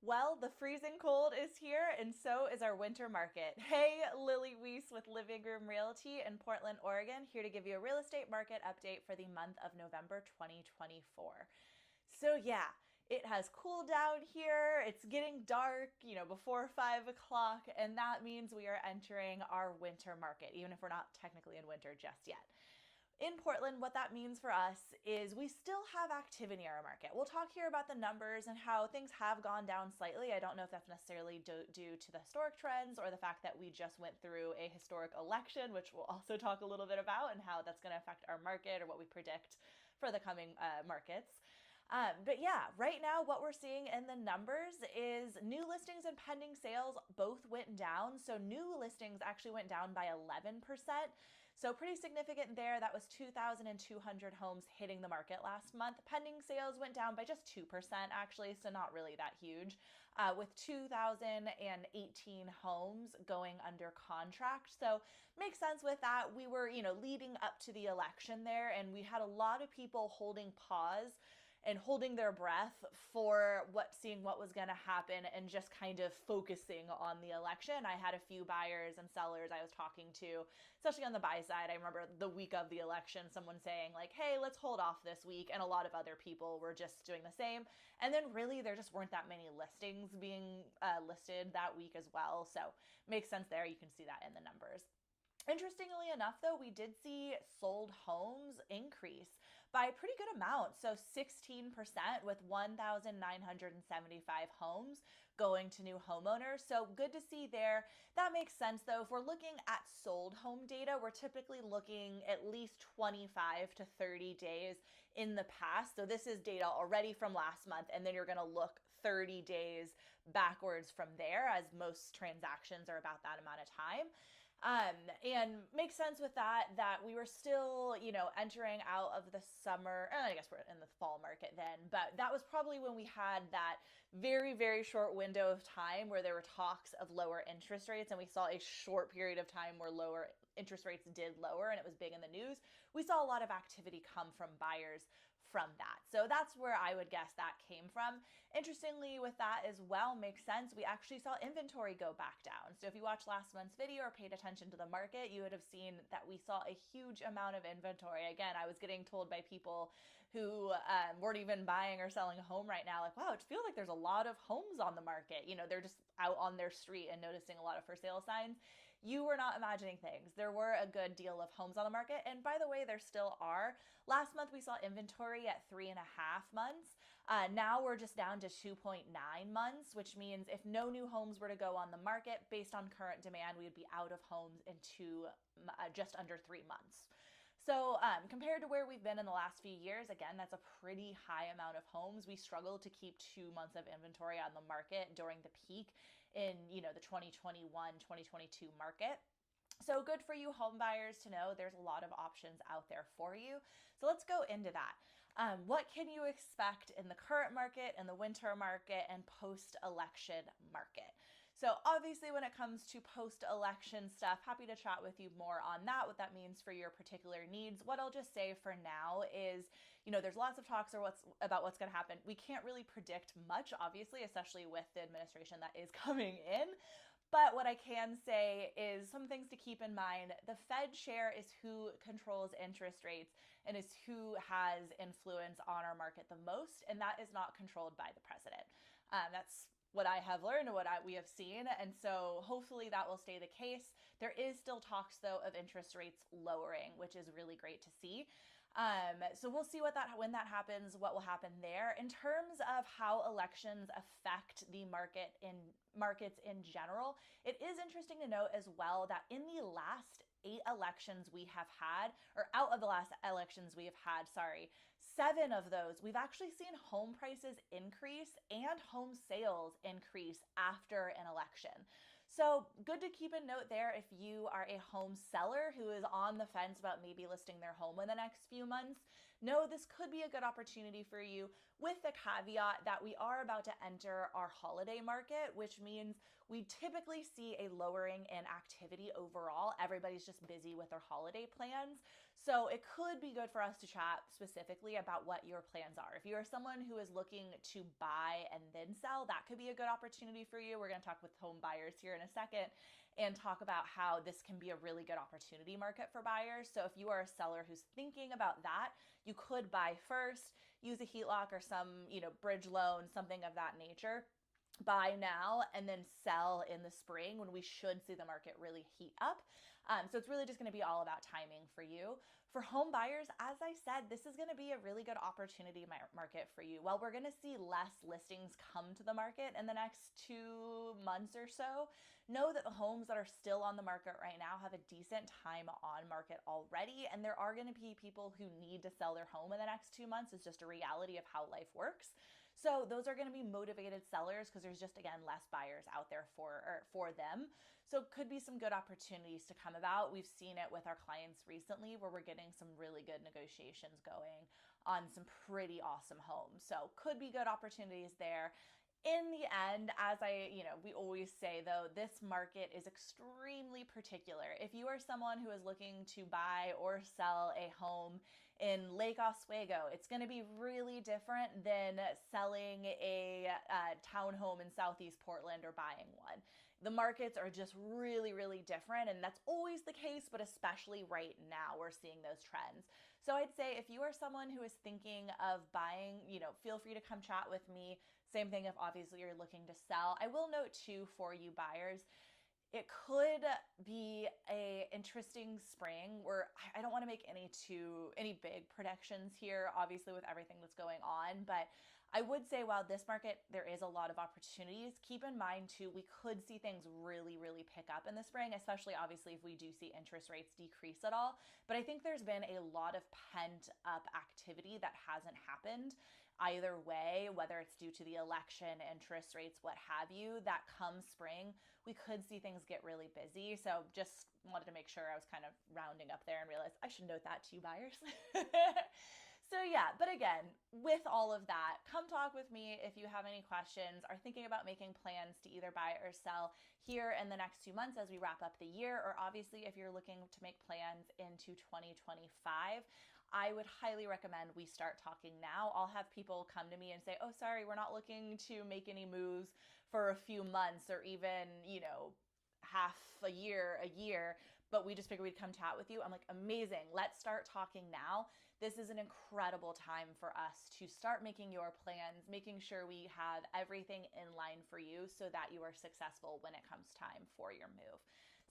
Well, the freezing cold is here, and so is our winter market. Hey, Lily Wyss with Living Room Realty in Portland, Oregon, here to give you a real estate market update for the month of November 2024. So, yeah, it has cooled down here. It's getting dark, before 5 o'clock, and that means we are entering our winter market, even if we're not technically in winter just yet. In Portland, what that means for us is we still have activity in our market. We'll talk here about the numbers and how things have gone down slightly. I don't know if that's necessarily due to the historic trends or the fact that we just went through a historic election, which we'll also talk a little bit about and how that's going to affect our market or what we predict for the coming markets. But yeah, right now what we're seeing in the numbers is new listings and pending sales both went down. So new listings actually went down by 11%. So pretty significant there. That was 2,200 homes hitting the market last month. Pending sales went down by just 2% actually, so not really that huge, with 2,018 homes going under contract. So makes sense with that. We were, leading up to the election there, and we had a lot of people holding pause and holding their breath for seeing what was going to happen and just kind of focusing on the election. I had a few buyers and sellers I was talking to, especially on the buy side. I remember the week of the election, someone saying like, hey, let's hold off this week. And a lot of other people were just doing the same. And then really there just weren't that many listings being listed that week as well. So makes sense there. You can see that in the numbers. Interestingly enough, though, we did see sold homes increase by a pretty good amount. So 16% with 1,975 homes going to new homeowners. So good to see there. That makes sense, though. If we're looking at sold home data, we're typically looking at least 25 to 30 days in the past. So this is data already from last month, and then you're going to look 30 days backwards from there, as most transactions are about that amount of time. And makes sense with that we were still, entering out of the summer, and I guess we're in the fall market then, but that was probably when we had that very, very short window of time where there were talks of lower interest rates, and we saw a short period of time where lower interest rates did lower and it was big in the news. We saw a lot of activity come from buyers from that. So that's where I would guess that came from. Interestingly, with that as well, makes sense. We actually saw inventory go back down. So if you watched last month's video or paid attention to the market, you would have seen that we saw a huge amount of inventory. Again, I was getting told by people who weren't even buying or selling a home right now, like, wow, it feels like there's a lot of homes on the market. They're just out on their street and noticing a lot of for sale signs. You were not imagining things. There were a good deal of homes on the market. And by the way, there still are. Last month, we saw inventory at 3.5 months. Now we're just down to 2.9 months, which means if no new homes were to go on the market based on current demand, we would be out of homes in just under 3 months. So compared to where we've been in the last few years, again, that's a pretty high amount of homes. We struggled to keep 2 months of inventory on the market during the peak in, the 2021, 2022 market. So good for you home buyers to know there's a lot of options out there for you. So let's go into that. What can you expect in the current market, in the winter market, and post-election market? So obviously when it comes to post-election stuff, happy to chat with you more on that, what that means for your particular needs. What I'll just say for now is, there's lots of talks about what's going to happen. We can't really predict much, obviously, especially with the administration that is coming in. But what I can say is some things to keep in mind. The Fed chair is who controls interest rates and is who has influence on our market the most, and that is not controlled by the president. That's what I have learned and what we have seen. And so hopefully that will stay the case. There is still talks, though, of interest rates lowering, which is really great to see. So we'll see when that happens, what will happen there. In terms of how elections affect the markets in general, it is interesting to note as well that in the last 8 elections we have had, or out of the last elections we have had, 7 of those, we've actually seen home prices increase and home sales increase after an election. So good to keep a note there if you are a home seller who is on the fence about maybe listing their home in the next few months. No, this could be a good opportunity for you. with the caveat that we are about to enter our holiday market, which means we typically see a lowering in activity overall. Everybody's just busy with their holiday plans. So it could be good for us to chat specifically about what your plans are. If you are someone who is looking to buy and then sell, that could be a good opportunity for you. We're going to talk with home buyers here in a second and talk about how this can be a really good opportunity market for buyers. So if you are a seller who's thinking about that, you could buy first, use a HELOC or some, bridge loan, something of that nature. Buy now and then sell in the spring when we should see the market really heat up. So it's really just going to be all about timing for you. For home buyers, as I said, this is going to be a really good opportunity market for you. While we're going to see less listings come to the market in the next 2 months or so, know that the homes that are still on the market right now have a decent time on market already, and there are going to be people who need to sell their home in the next 2 months. It's just a reality of how life works. So those are going to be motivated sellers because there's just, again, less buyers out there for them. So it could be some good opportunities to come about. We've seen it with our clients recently where we're getting some really good negotiations going on some pretty awesome homes. So could be good opportunities there. In the end, as we always say though, this market is extremely particular. If you are someone who is looking to buy or sell a home in Lake Oswego, it's going to be really different than selling a townhome in Southeast Portland or buying one. The markets are just really, really different, and that's always the case, but especially right now we're seeing those trends. So I'd say if you are someone who is thinking of buying, feel free to come chat with me. Same thing if obviously you're looking to sell. I will note too for you buyers, it could be a interesting spring where I don't want to make any big predictions here, obviously with everything that's going on, but I would say while this market, there is a lot of opportunities, keep in mind too, we could see things really, really pick up in the spring, especially obviously if we do see interest rates decrease at all. But I think there's been a lot of pent up activity that hasn't happened either way, whether it's due to the election, interest rates, what have you, that come spring, we could see things get really busy. So just wanted to make sure I was kind of rounding up there and realized I should note that to you buyers. So yeah, but again, with all of that, come talk with me if you have any questions, are thinking about making plans to either buy or sell here in the next 2 months as we wrap up the year, or obviously if you're looking to make plans into 2025. I would highly recommend we start talking now. I'll have people come to me and say, oh, sorry, we're not looking to make any moves for a few months or even, half a year, but we just figured we'd come chat with you. I'm like, amazing. Let's start talking now. This is an incredible time for us to start making your plans, making sure we have everything in line for you so that you are successful when it comes time for your move.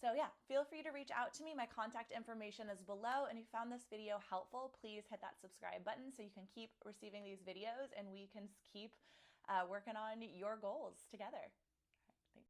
So yeah, feel free to reach out to me. My contact information is below. And if you found this video helpful, please hit that subscribe button so you can keep receiving these videos and we can keep working on your goals together.